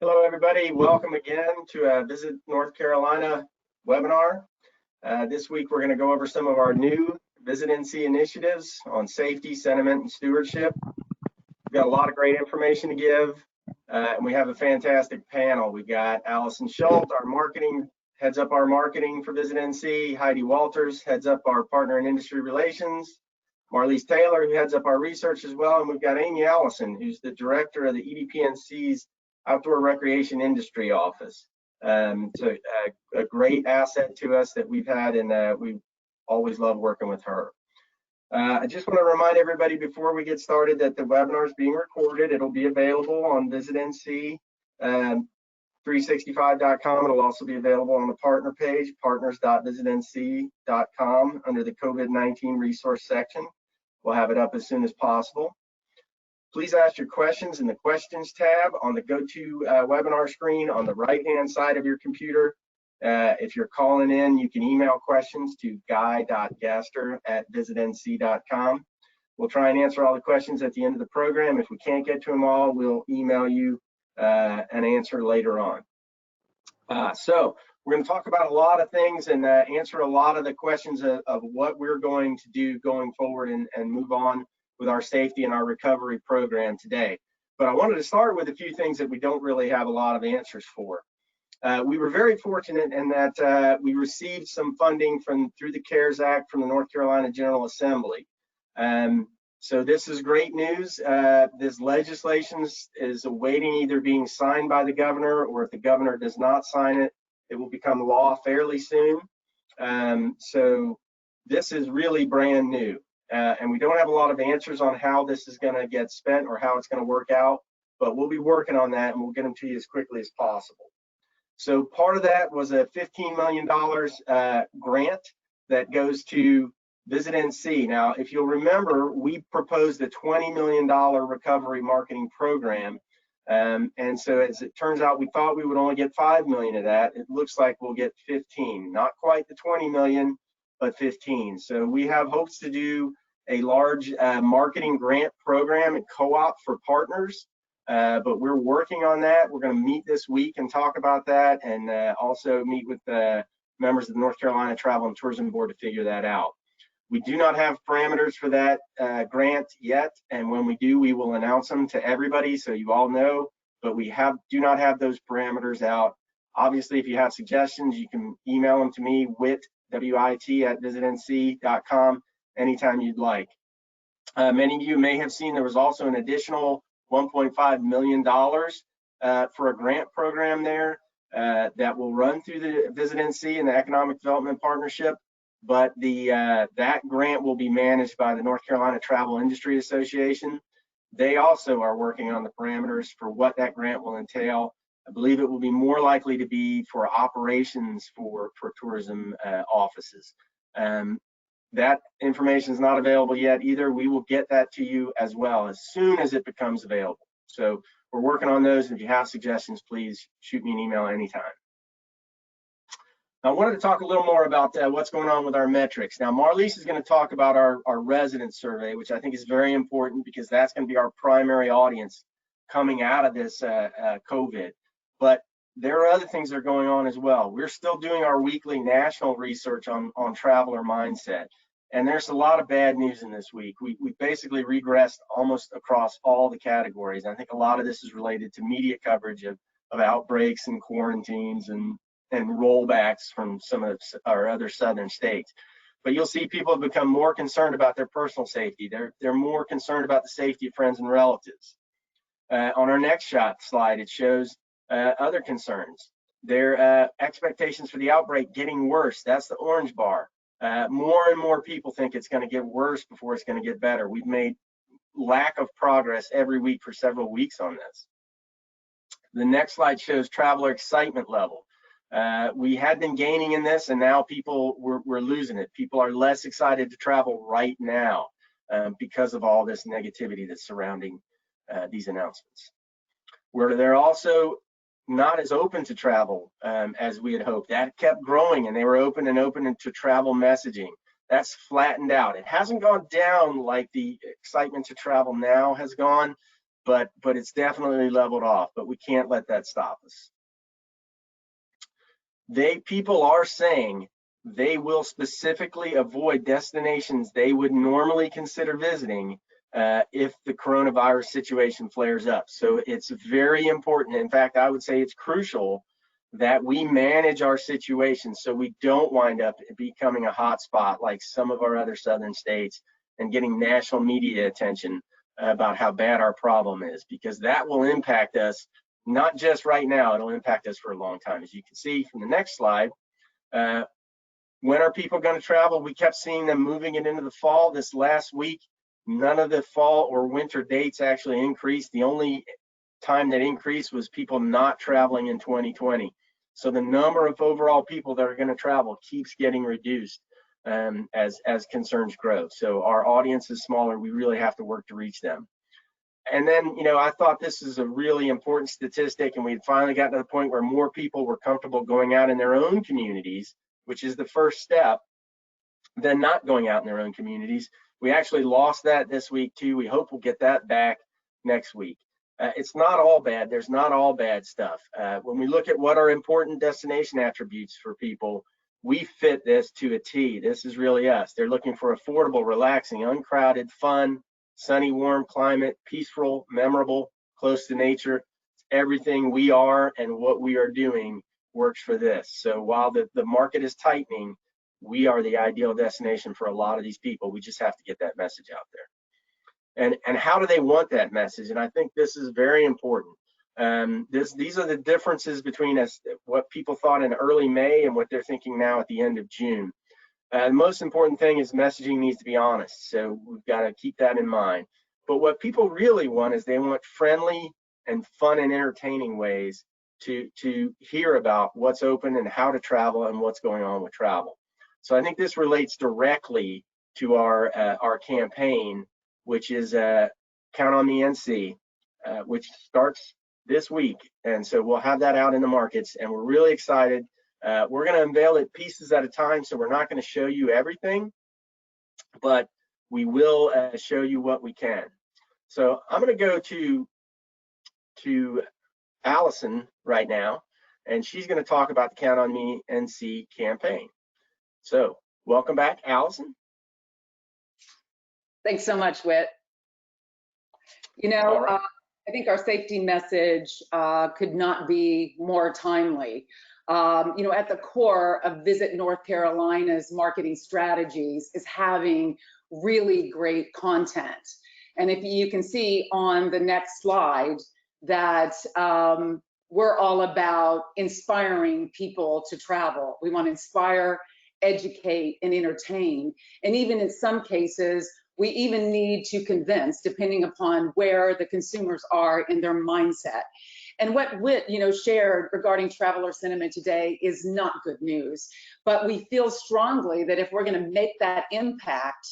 Hello, everybody. Welcome again to a Visit North Carolina webinar. This week, we're going to go over some of our new VisitNC initiatives on safety, sentiment, and stewardship. We've got a lot of great information to give, and we have a fantastic panel. We've got Allison Schultz, heads up our marketing for VisitNC. Heidi Walters heads up our partner and industry relations. Marlise Taylor, who heads up our research as well. And we've got Amy Allison, who's the director of the EDPNC's Outdoor Recreation Industry Office. So a great asset to us that we've had, and we always love working with her. I just want to remind everybody before we get started that the webinar is being recorded. It'll be available on VisitNC365.com. It'll also be available on the partner page, partners.visitnc.com, under the COVID-19 resource section. We'll have it up as soon as possible. Please ask your questions in the questions tab on the GoToWebinar screen on the right-hand side of your computer. If you're calling in, you can email questions to guy.gaster@visitnc.com. We'll try and answer all the questions at the end of the program. If we can't get to them all, we'll email you an answer later on. So we're going to talk about a lot of things and answer a lot of the questions of what we're going to do going forward and move on with our safety and our recovery program today. But I wanted to start with a few things that we don't really have a lot of answers for. We were very fortunate in that we received some funding through the CARES Act from the North Carolina General Assembly. So this is great news. This legislation is awaiting either being signed by the governor, or if the governor does not sign it, it will become law fairly soon. So this is really brand new. And we don't have a lot of answers on how this is going to get spent or how it's going to work out, but we'll be working on that and we'll get them to you as quickly as possible. So part of that was a $15 million grant that goes to VisitNC. Now, if you'll remember, we proposed a $20 million recovery marketing program. And so as it turns out, we thought we would only get $5 million of that. It looks like we'll get 15, not quite the 20 million, but 15. So we have hopes to do a large marketing grant program and co-op for partners, but we're working on that. We're going to meet this week and talk about that, and also meet with the members of the North Carolina Travel and Tourism Board to figure that out. We do not have parameters for that grant yet, and when we do, we will announce them to everybody so you all know, but we do not have those parameters out. Obviously, if you have suggestions, you can email them to me, wit@visitnc.com, anytime you'd like. Many of you may have seen there was also an additional $1.5 million for a grant program there that will run through the VisitNC and the Economic Development Partnership, but that grant will be managed by the North Carolina Travel Industry Association. They also are working on the parameters for what that grant will entail. I believe it will be more likely to be for operations for tourism offices. That information is not available yet either. We will get that to you as well as soon as it becomes available. So we're working on those. If you have suggestions, please shoot me an email anytime. I wanted to talk a little more about what's going on with our metrics. Now, Marlise is going to talk about our resident survey, which I think is very important because that's going to be our primary audience coming out of this COVID. But there are other things that are going on as well. We're still doing our weekly national research on traveler mindset. And there's a lot of bad news in this week. We basically regressed almost across all the categories. I think a lot of this is related to media coverage of outbreaks and quarantines and rollbacks from some of our other southern states. But you'll see people have become more concerned about their personal safety. They're more concerned about the safety of friends and relatives. On our next slide, it shows other concerns. Their expectations for the outbreak getting worse. That's the orange bar. More and more people think it's going to get worse before it's going to get better. We've made lack of progress every week for several weeks on this. The next slide shows traveler excitement level. We had been gaining in this, and now we're losing it. People are less excited to travel right now because of all this negativity that's surrounding these announcements. They're also not as open to travel as we had hoped. That kept growing, and they were open to travel messaging. That's flattened out. It hasn't gone down like the excitement to travel now has gone, but it's definitely leveled off, but we can't let that stop us. People are saying they will specifically avoid destinations they would normally consider visiting if the coronavirus situation flares up. So it's very important. In fact, I would say it's crucial that we manage our situation so we don't wind up becoming a hotspot like some of our other southern states and getting national media attention about how bad our problem is, because that will impact us, not just right now, it'll impact us for a long time. As you can see from the next slide, when are people going to travel? We kept seeing them moving it into the fall. This last week, none of the fall or winter dates actually increased. The only time that increased was people not traveling in 2020. So the number of overall people that are going to travel keeps getting reduced as concerns grow. So our audience is smaller. We really have to work to reach them. And then, I thought this is a really important statistic, and we'd finally gotten to the point where more people were comfortable going out in their own communities, which is the first step, than not going out in their own communities. We actually lost that this week too. We hope we'll get that back next week. It's not all bad. There's not all bad stuff. When we look at what are important destination attributes for people, we fit this to a T. This is really us. They're looking for affordable, relaxing, uncrowded, fun, sunny, warm climate, peaceful, memorable, close to nature. Everything we are and what we are doing works for this. So while the market is tightening, we are the ideal destination for a lot of these people. We just have to get that message out there. And how do they want that message? And I think this is very important. These are the differences between us, what people thought in early May and what they're thinking now at the end of June. The most important thing is messaging needs to be honest. So we've got to keep that in mind. But what people really want is they want friendly and fun and entertaining ways to hear about what's open and how to travel and what's going on with travel. So I think this relates directly to our campaign, which is Count on the NC, which starts this week. And so we'll have that out in the markets, and we're really excited. We're going to unveil it pieces at a time, so we're not going to show you everything, but we will show you what we can. So I'm going to go to Allison right now, and she's going to talk about the Count on Me NC campaign. So welcome back, Allison. Thanks so much, Whit. Right. I think our safety message could not be more timely. At the core of Visit North Carolina's marketing strategies is having really great content. And if you can see on the next slide that we're all about inspiring people to travel. We want to inspire, educate, and entertain. And even in some cases, we even need to convince, depending upon where the consumers are in their mindset. And what Whit, shared regarding traveler sentiment today is not good news. But we feel strongly that if we're going to make that impact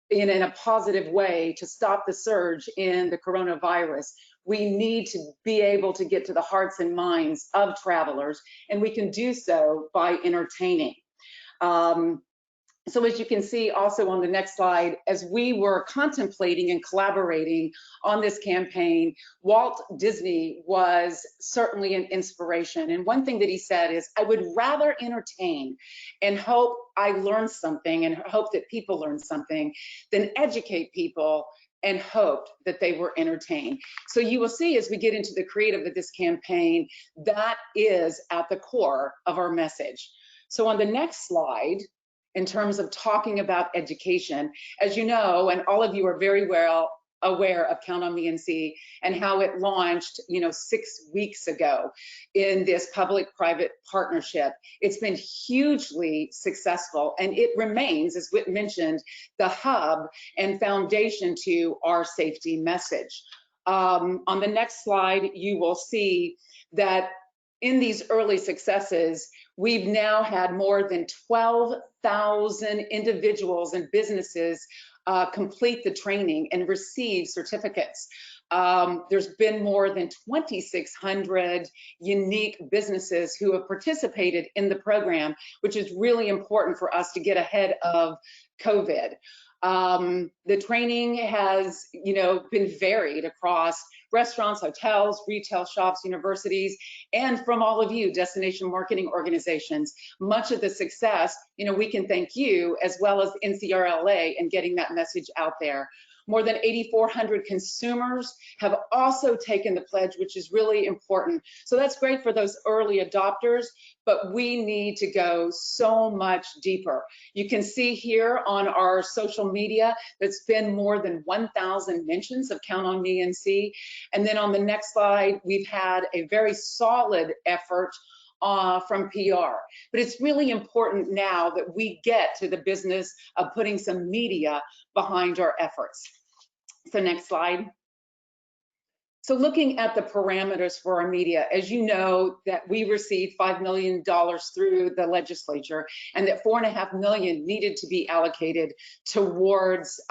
in a positive way to stop the surge in the coronavirus, we need to be able to get to the hearts and minds of travelers, and we can do so by entertaining. So as you can see also on the next slide, as we were contemplating and collaborating on this campaign, Walt Disney was certainly an inspiration. And one thing that he said is, I would rather entertain and hope I learn something and hope that people learn something than educate people and hoped that they were entertained. So you will see as we get into the creative of this campaign, that is at the core of our message. So on the next slide, in terms of talking about education, as you know, and all of you are very well aware of Count on Me NC and how it launched, 6 weeks ago in this public-private partnership. It's been hugely successful, and it remains, as Whit mentioned, the hub and foundation to our safety message. On the next slide, you will see that in these early successes, we've now had more than 12,000 individuals and businesses complete the training and receive certificates. There's been more than 2,600 unique businesses who have participated in the program, which is really important for us to get ahead of COVID. The training has, been varied across restaurants, hotels, retail shops, universities, and from all of you, destination marketing organizations. Much of the success, we can thank you as well as NCRLA in getting that message out there. More than 8,400 consumers have also taken the pledge, which is really important. So that's great for those early adopters, but we need to go so much deeper. You can see here on our social media that's been more than 1,000 mentions of Count on Me NC. And then on the next slide, we've had a very solid effort from PR. But it's really important now that we get to the business of putting some media behind our efforts. So next slide. So looking at the parameters for our media, as you know, that we received $5 million through the legislature, and that $4.5 million needed to be allocated towards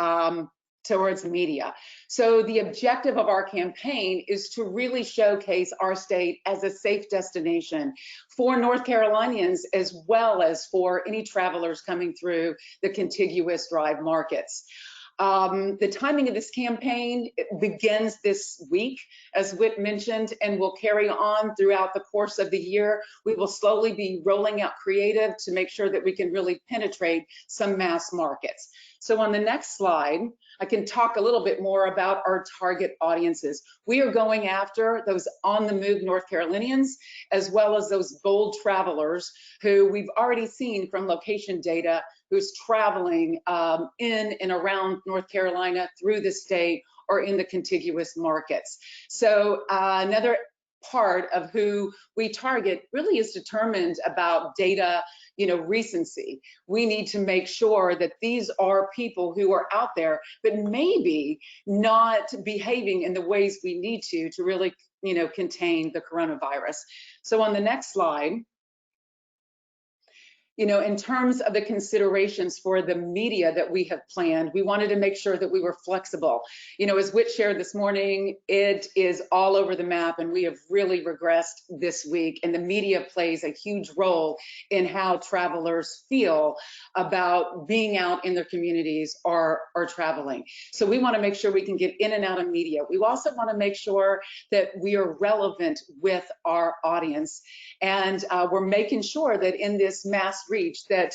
media. So the objective of our campaign is to really showcase our state as a safe destination for North Carolinians, as well as for any travelers coming through the contiguous drive markets. The timing of this campaign begins this week, as Whit mentioned, and will carry on throughout the course of the year. We will slowly be rolling out creative to make sure that we can really penetrate some mass markets. So on the next slide, I can talk a little bit more about our target audiences. We are going after those on the move North Carolinians, as well as those bold travelers who we've already seen from location data who's traveling in and around North Carolina, through the state, or in the contiguous markets. So another part of who we target really is determined about data, recency. We need to make sure that these are people who are out there, but maybe not behaving in the ways we need to really, contain the coronavirus. So on the next slide, in terms of the considerations for the media that we have planned, we wanted to make sure that we were flexible. As Whit shared this morning, it is all over the map, and we have really regressed this week, and the media plays a huge role in how travelers feel about being out in their communities or traveling. So we want to make sure we can get in and out of media. We also want to make sure that we are relevant with our audience, and we're making sure that in this mass reach that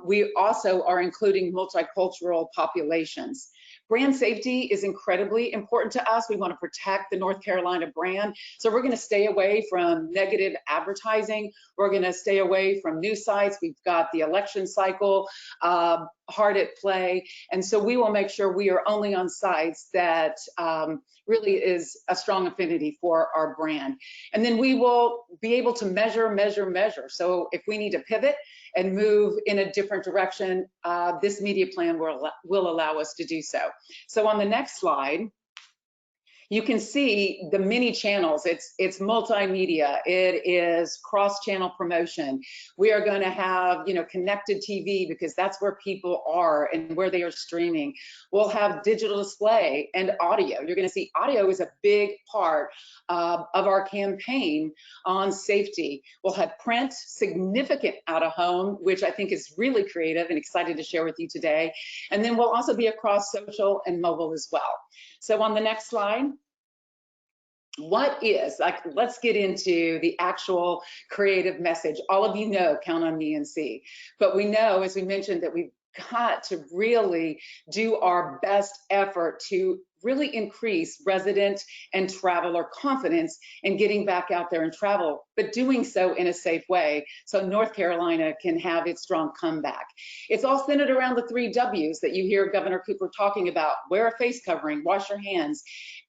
we also are including multicultural populations. Brand safety is incredibly important to us. We want to protect the North Carolina brand. So we're going to stay away from negative advertising. We're going to stay away from news sites. We've got the election cycle hard at play. And so we will make sure we are only on sites that really is a strong affinity for our brand. And then we will be able to measure. So if we need to pivot and move in a different direction, this media plan will allow us to do so. So on the next slide, you can see the many channels. It's multimedia. It is cross-channel promotion. We are going to have, connected TV, because that's where people are and where they are streaming. We'll have digital display and audio. You're going to see audio is a big part of our campaign on safety. We'll have print, significant out of home, which I think is really creative and excited to share with you today. And then we'll also be across social and mobile as well. So on the next slide, let's get into the actual creative message. All of you know, Count on Me NC, but we know, as we mentioned, that we've got to really do our best effort to really increase resident and traveler confidence in getting back out there and travel, but doing so in a safe way so North Carolina can have its strong comeback. It's all centered around the 3 W's that you hear Governor Cooper talking about: wear a face covering, wash your hands,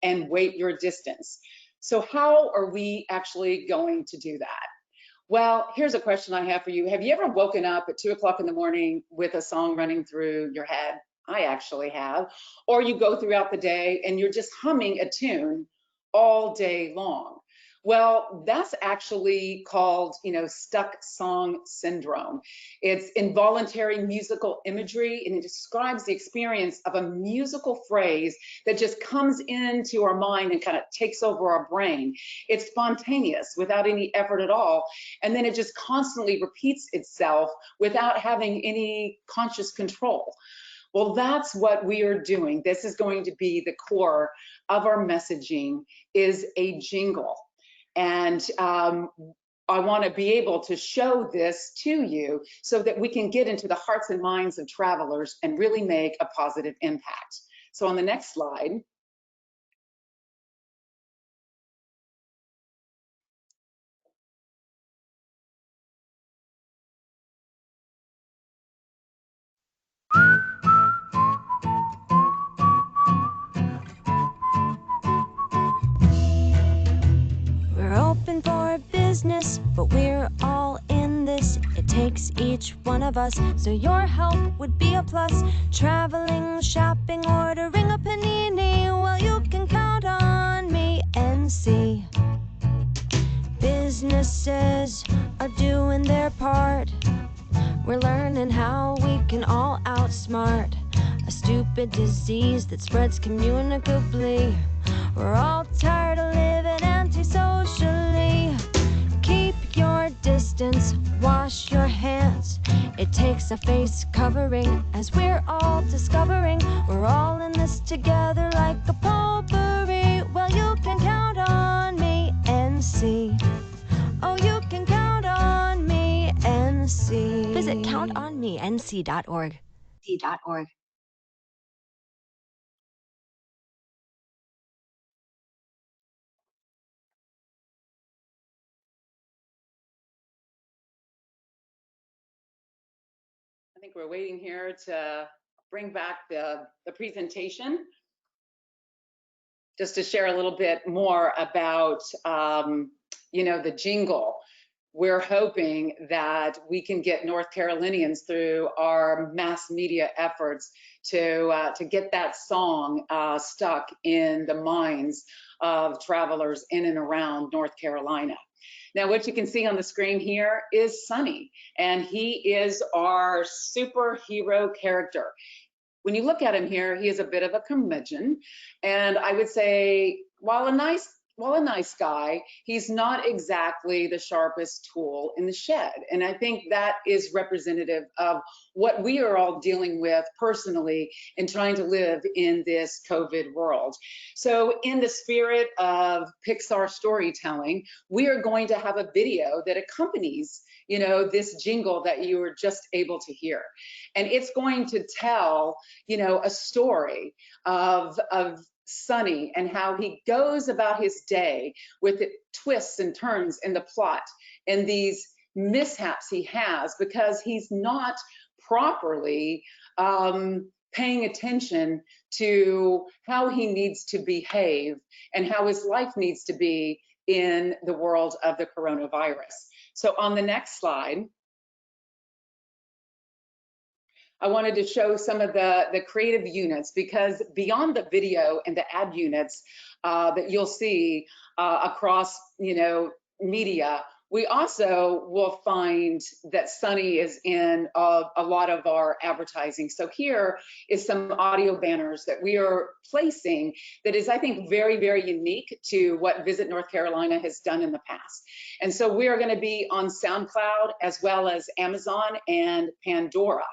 and wait your distance. So how are we actually going to do that? Well, here's a question I have for you. Have you ever woken up at 2 o'clock in the morning with a song running through your head? I actually have. Or you go throughout the day and you're just humming a tune all day long. Well, that's actually called, stuck song syndrome. It's involuntary musical imagery, and it describes the experience of a musical phrase that just comes into our mind and kind of takes over our brain. It's spontaneous, without any effort at all, and then it just constantly repeats itself without having any conscious control. Well, that's what we are doing. This is going to be the core of our messaging, is a jingle. And I want to be able to show this to you so that we can get into the hearts and minds of travelers and really make a positive impact. So on the next slide, we're open for business, but we're all in this. It takes each one of us, so your help would be a plus. Traveling, shopping, ordering a panini, well, you can count on me, NC. Businesses are doing their part. We're learning how we can all outsmart a stupid disease that spreads communicably. We're all tired of living antisocially. Keep your distance, wash your hands. It takes a face covering, as we're all discovering. We're all in this together like a potpourri. Well, you can count on me, NC. Oh, you can count on me, NC. Visit countonmenc.org. I think we're waiting here to bring back the presentation, just to share a little bit more about, the jingle. We're hoping that we can get North Carolinians through our mass media efforts to get that song stuck in the minds of travelers in and around North Carolina. Now, what you can see on the screen here is Sunny, and he is our superhero character. When you look at him here, he is a bit of a curmudgeon, and I would say, while a nice guy, he's not exactly the sharpest tool in the shed. And I think that is representative of what we are all dealing with personally in trying to live in this COVID world. So in the spirit of Pixar storytelling, we are going to have a video that accompanies, this jingle that you were just able to hear. And it's going to tell, a story of Sunny and how he goes about his day with the twists and turns in the plot and these mishaps he has because he's not properly paying attention to how he needs to behave and how his life needs to be in the world of the coronavirus. So on the next slide, I wanted to show some of the creative units, because beyond the video and the ad units that you'll see across, media, we also will find that Sunny is in a lot of our advertising. So here is some audio banners that we are placing that is, I think, very, very unique to what Visit North Carolina has done in the past. And so we are going to be on SoundCloud as well as Amazon and Pandora.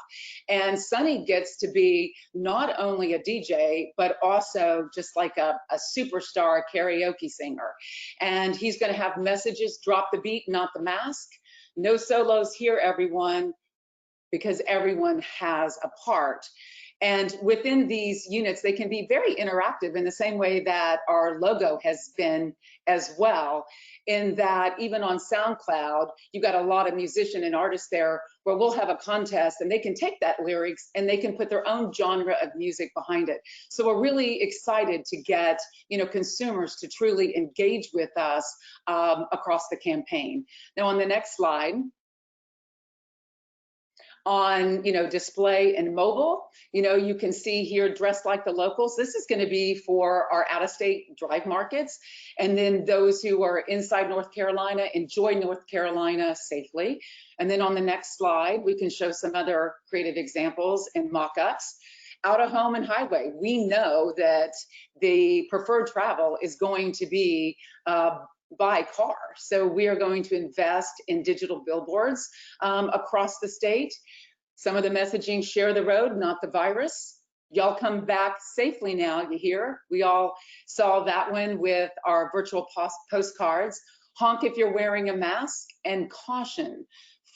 And Sunny gets to be not only a DJ, but also just like a superstar karaoke singer. And he's going to have messages, drop the beat, not the mask. No solos here, everyone, because everyone has a part. And within these units, they can be very interactive in the same way that our logo has been as well, in that even on SoundCloud, you've got a lot of musicians and artists there where we'll have a contest and they can take that lyrics and they can put their own genre of music behind it. So we're really excited to get, consumers to truly engage with us across the campaign. Now on the next slide, on display and mobile, you can see here, dressed like the locals. This is going to be for our out-of-state drive markets, and then those who are inside North Carolina, enjoy North Carolina safely. And then on the next slide, we can show some other creative examples and mock-ups. Out of home and highway, we know that the preferred travel is going to be by car. So we are going to invest in digital billboards across the state. Some of the messaging, share the road, not the virus. Y'all come back safely now, you hear? We all saw that one with our virtual postcards. Honk if you're wearing a mask, and caution,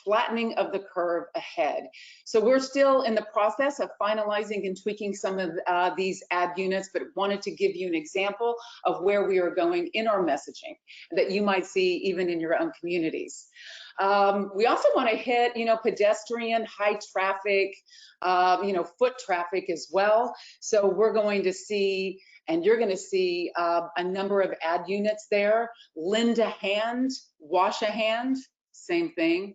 flattening of the curve ahead. So we're still in the process of finalizing and tweaking some of these ad units, but wanted to give you an example of where we are going in our messaging that you might see even in your own communities. We also want to hit, pedestrian, high traffic, foot traffic as well. So we're going to see, and you're going to see a number of ad units there. Lend a hand, wash a hand, same thing.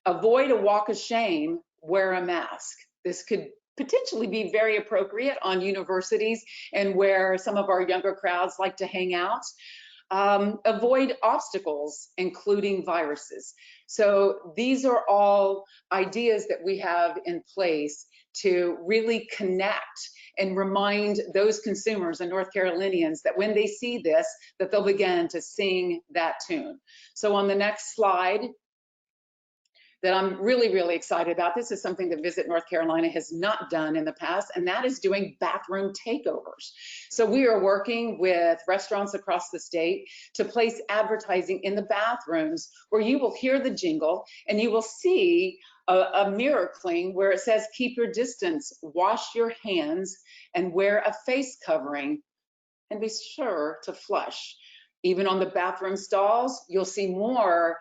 Avoid a walk of shame, wear a mask. This could potentially be very appropriate on universities and where some of our younger crowds like to hang out. Avoid obstacles, including viruses. So these are all ideas that we have in place to really connect and remind those consumers and North Carolinians that when they see this, that they'll begin to sing that tune. So on the next slide, that I'm really, really excited about. This is something that Visit North Carolina has not done in the past, and that is doing bathroom takeovers. So we are working with restaurants across the state to place advertising in the bathrooms where you will hear the jingle and you will see a mirror cling where it says, keep your distance, wash your hands, and wear a face covering, and be sure to flush. Even on the bathroom stalls, you'll see more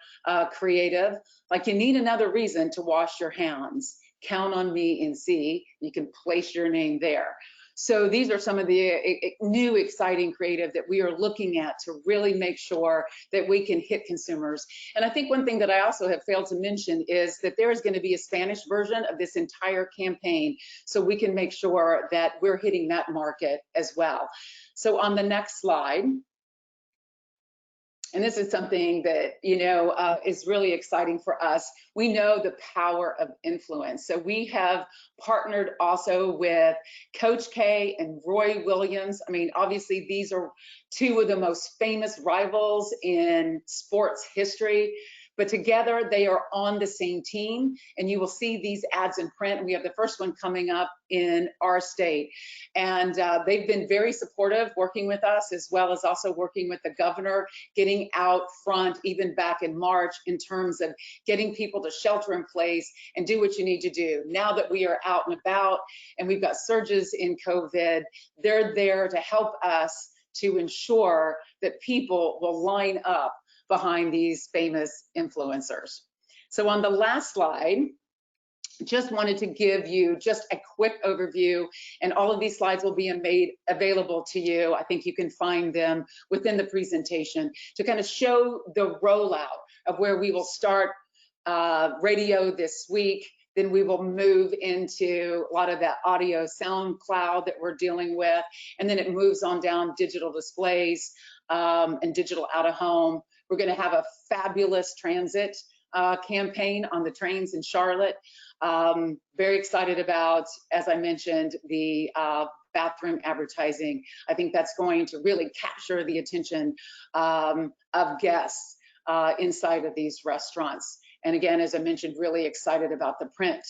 creative, like you need another reason to wash your hands. Count on me and see, you can place your name there. So these are some of the new exciting creative that we are looking at to really make sure that we can hit consumers. And I think one thing that I also have failed to mention is that there is going to be a Spanish version of this entire campaign, so we can make sure that we're hitting that market as well. So on the next slide, and this is something that, is really exciting for us. We know the power of influence. So we have partnered also with Coach K and Roy Williams. I mean, obviously, these are two of the most famous rivals in sports history. But together they are on the same team, and you will see these ads in print. We have the first one coming up in our state, and they've been very supportive working with us, as well as also working with the governor, getting out front even back in March in terms of getting people to shelter in place and do what you need to do. Now that we are out and about and we've got surges in COVID, they're there to help us to ensure that people will line up behind these famous influencers. So on the last slide, just wanted to give you just a quick overview, and all of these slides will be made available to you. I think you can find them within the presentation to kind of show the rollout of where we will start radio this week. Then we will move into a lot of that audio sound cloud that we're dealing with. And then it moves on down digital displays and digital out of home. We're going to have a fabulous transit campaign on the trains in Charlotte. Very excited about, as I mentioned, the bathroom advertising. I think that's going to really capture the attention of guests inside of these restaurants. And again, as I mentioned, really excited about the print.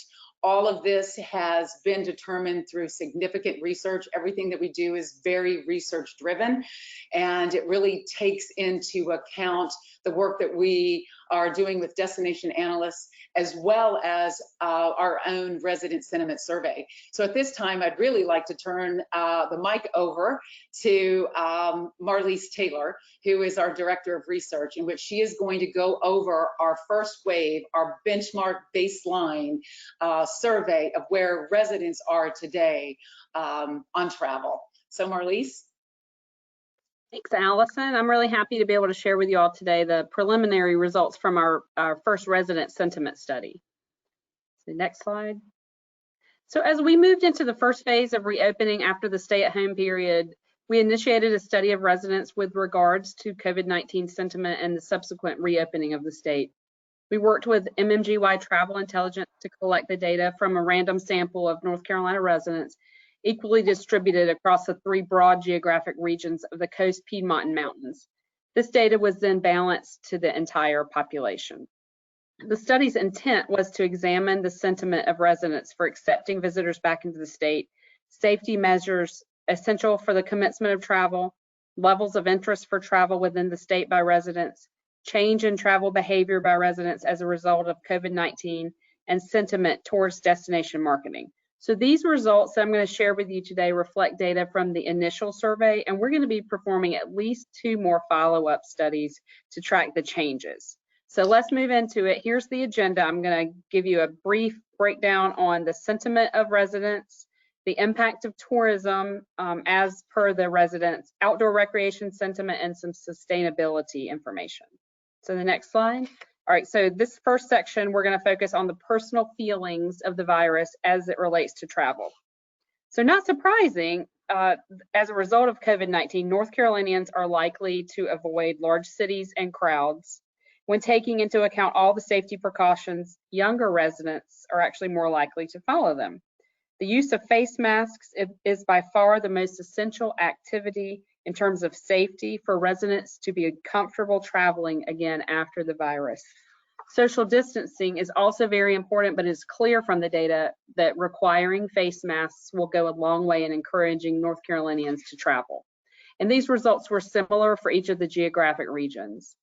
All of this has been determined through significant research. Everything that we do is very research driven, and it really takes into account the work that we are doing with destination analysts, as well as our own resident sentiment survey. So at this time, I'd really like to turn the mic over to Marlise Taylor, who is our Director of Research, in which she is going to go over our first wave, our benchmark baseline survey of where residents are today on travel. So Marlise. Thanks, Allison. I'm really happy to be able to share with you all today the preliminary results from our first resident sentiment study. So next slide. So as we moved into the first phase of reopening after the stay-at-home period, we initiated a study of residents with regards to COVID-19 sentiment and the subsequent reopening of the state. We worked with MMGY Travel Intelligence to collect the data from a random sample of North Carolina residents equally distributed across the 3 broad geographic regions of the coast, Piedmont, and mountains. This data was then balanced to the entire population. The study's intent was to examine the sentiment of residents for accepting visitors back into the state, safety measures essential for the commencement of travel, levels of interest for travel within the state by residents, change in travel behavior by residents as a result of COVID-19, and sentiment towards destination marketing. So these results that I'm going to share with you today reflect data from the initial survey, and we're going to be performing at least 2 more follow-up studies to track the changes. So let's move into it. Here's the agenda. I'm going to give you a brief breakdown on the sentiment of residents, the impact of tourism as per the residents, outdoor recreation sentiment, and some sustainability information. So the next slide. All right, so this first section, we're going to focus on the personal feelings of the virus as it relates to travel. So not surprising, as a result of COVID-19, North Carolinians are likely to avoid large cities and crowds. When taking into account all the safety precautions, younger residents are actually more likely to follow them. The use of face masks is by far the most essential activity in terms of safety for residents to be comfortable traveling again after the virus. Social distancing is also very important, but it's clear from the data that requiring face masks will go a long way in encouraging North Carolinians to travel. And these results were similar for each of the geographic regions.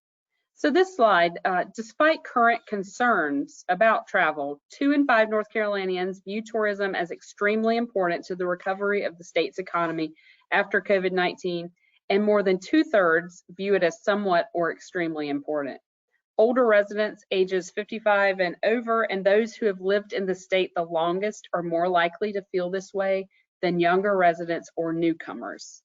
So this slide, despite current concerns about travel, 2 in 5 North Carolinians view tourism as extremely important to the recovery of the state's economy after COVID-19, and more than 2/3 view it as somewhat or extremely important. Older residents ages 55 and over, and those who have lived in the state the longest are more likely to feel this way than younger residents or newcomers.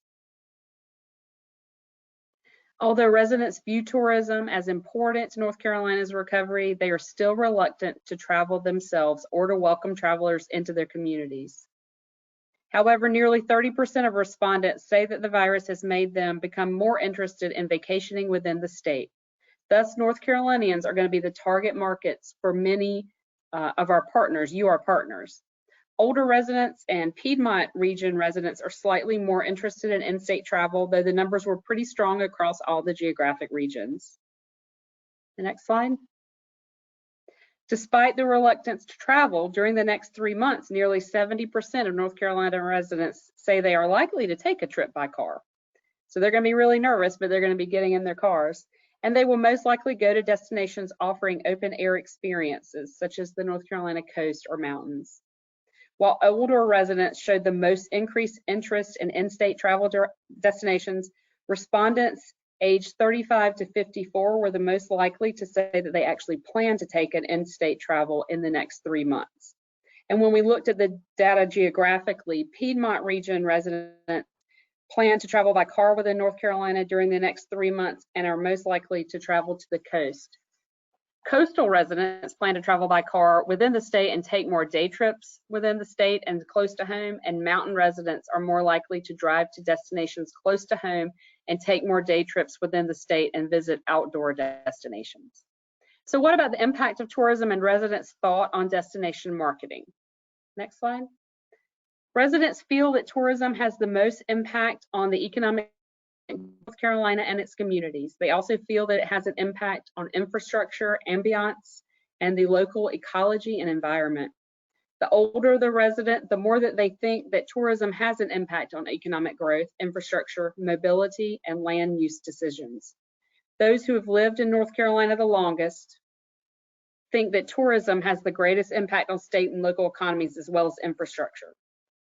Although residents view tourism as important to North Carolina's recovery, they are still reluctant to travel themselves or to welcome travelers into their communities. However, nearly 30% of respondents say that the virus has made them become more interested in vacationing within the state. Thus, North Carolinians are going to be the target markets for many of our partners, our partners. Older residents and Piedmont region residents are slightly more interested in in-state travel, though the numbers were pretty strong across all the geographic regions. The next slide. Despite the reluctance to travel, during the next 3 months, nearly 70% of North Carolina residents say they are likely to take a trip by car. So they're going to be really nervous, but they're going to be getting in their cars. And they will most likely go to destinations offering open air experiences, such as the North Carolina coast or mountains. While older residents showed the most increased interest in in-state travel destinations, respondents aged 35 to 54 were the most likely to say that they actually plan to take an in-state travel in the next 3 months. And when we looked at the data geographically, Piedmont region residents plan to travel by car within North Carolina during the next 3 months and are most likely to travel to the coast. Coastal residents plan to travel by car within the state and take more day trips within the state and close to home, and mountain residents are more likely to drive to destinations close to home and take more day trips within the state and visit outdoor destinations. So what about the impact of tourism and residents' thought on destination marketing? Next slide. Residents feel that tourism has the most impact on the economic North Carolina and its communities. They also feel that it has an impact on infrastructure, ambiance, and the local ecology and environment. The older the resident, the more that they think that tourism has an impact on economic growth, infrastructure, mobility, and land use decisions. Those who have lived in North Carolina the longest think that tourism has the greatest impact on state and local economies as well as infrastructure.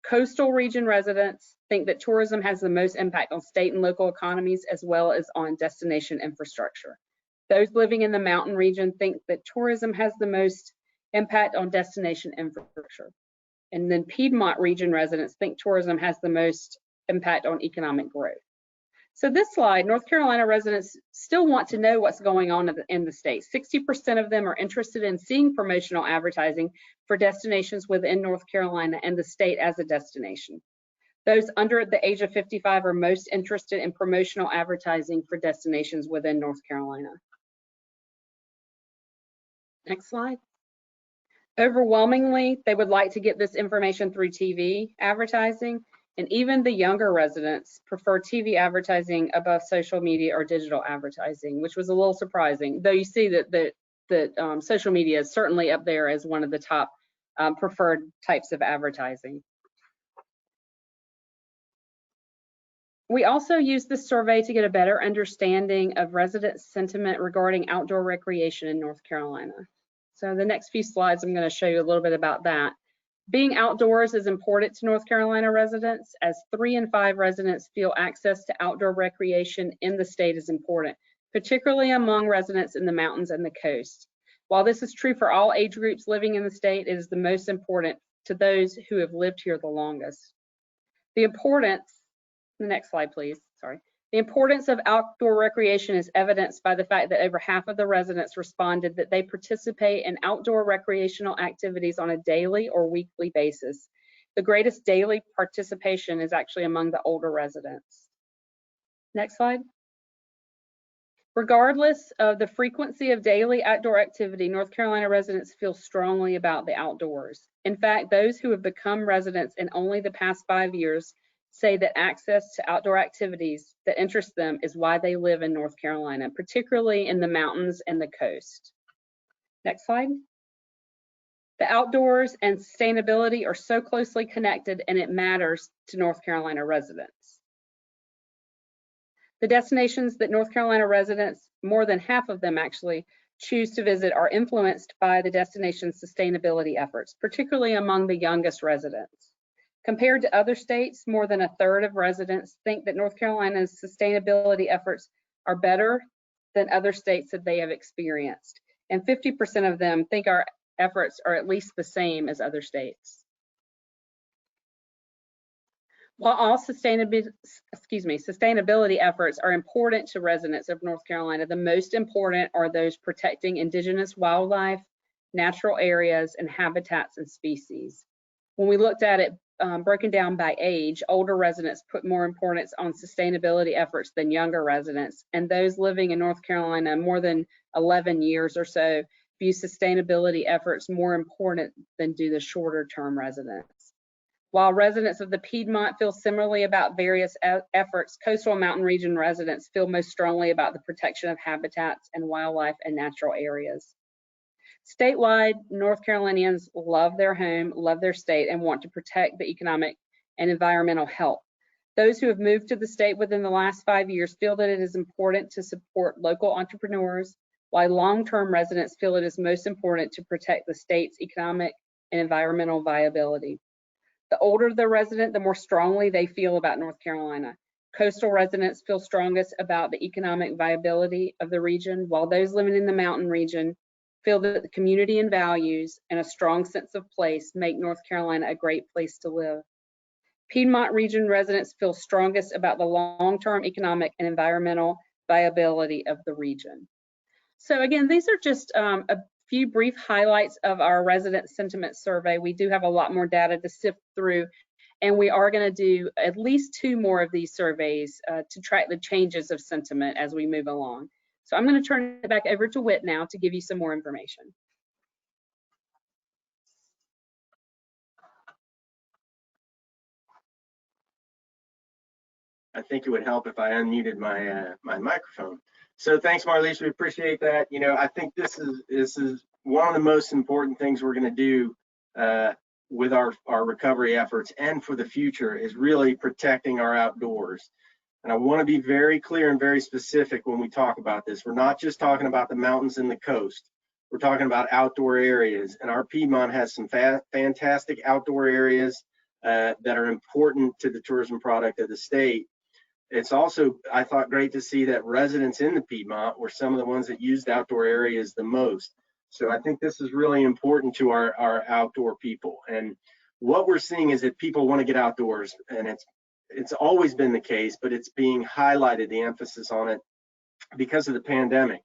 Coastal region residents think that tourism has the most impact on state and local economies as well as on destination infrastructure. Those living in the mountain region think that tourism has the most impact on destination infrastructure. And then Piedmont region residents think tourism has the most impact on economic growth. So this slide, North Carolina residents still want to know what's going on in the state. 60% of them are interested in seeing promotional advertising for destinations within North Carolina and the state as a destination. Those under the age of 55 are most interested in promotional advertising for destinations within North Carolina. Next slide. Overwhelmingly, they would like to get this information through TV advertising, and even the younger residents prefer TV advertising above social media or digital advertising, which was a little surprising, though you see that that social media is certainly up there as one of the top preferred types of advertising. We also use this survey to get a better understanding of resident sentiment regarding outdoor recreation in North Carolina. So the next few slides, I'm going to show you a little bit about that. Being outdoors is important to North Carolina residents, as 3 in 5 residents feel access to outdoor recreation in the state is important, particularly among residents in the mountains and the coast. While this is true for all age groups living in the state, it is the most important to those who have lived here the longest. The importance, the next slide please, sorry. The importance of outdoor recreation is evidenced by the fact that over half of the residents responded that they participate in outdoor recreational activities on a daily or weekly basis. The greatest daily participation is actually among the older residents. Next slide. Regardless of the frequency of daily outdoor activity, North Carolina residents feel strongly about the outdoors. In fact, those who have become residents in only the past 5 years say that access to outdoor activities that interest them is why they live in North Carolina, particularly in the mountains and the coast. Next slide. The outdoors and sustainability are so closely connected, and it matters to North Carolina residents. The destinations that North Carolina residents, more than half of them actually, choose to visit are influenced by the destination's sustainability efforts, particularly among the youngest residents. Compared to other states, more than 1/3 of residents think that North Carolina's sustainability efforts are better than other states that they have experienced. And 50% of them think our efforts are at least the same as other states. While all sustainability efforts are important to residents of North Carolina, the most important are those protecting indigenous wildlife, natural areas, and habitats and species. When we looked at it broken down by age, older residents put more importance on sustainability efforts than younger residents, and those living in North Carolina more than 11 years or so view sustainability efforts more important than do the shorter term residents. While residents of the Piedmont feel similarly about various efforts, coastal and mountain region residents feel most strongly about the protection of habitats and wildlife and natural areas. Statewide, North Carolinians love their home, love their state, and want to protect the economic and environmental health. Those who have moved to the state within the last 5 years feel that it is important to support local entrepreneurs, while long-term residents feel it is most important to protect the state's economic and environmental viability. The older the resident, the more strongly they feel about North Carolina. Coastal residents feel strongest about the economic viability of the region, while those living in the mountain region feel that the community and values and a strong sense of place make North Carolina a great place to live. Piedmont region residents feel strongest about the long-term economic and environmental viability of the region. So again, these are just a few brief highlights of our resident sentiment survey. We do have a lot more data to sift through, and we are going to do at least 2 more of these surveys to track the changes of sentiment as we move along. So I'm going to turn it back over to Whit now to give you some more information. I think it would help if I unmuted my my microphone. So thanks, Marlise. We appreciate that. You know, I think this is one of the most important things we're going to do with our recovery efforts and for the future is really protecting our outdoors. And I want to be very clear and very specific when we talk about this. We're not just talking about the mountains and the coast. We're talking about outdoor areas. And our Piedmont has some fantastic outdoor areas that are important to the tourism product of the state. It's also, I thought, great to see that residents in the Piedmont were some of the ones that used outdoor areas the most. So I think this is really important to our outdoor people. And what we're seeing is that people want to get outdoors, and it's always been the case, but it's being highlighted, the emphasis on it, because of the pandemic.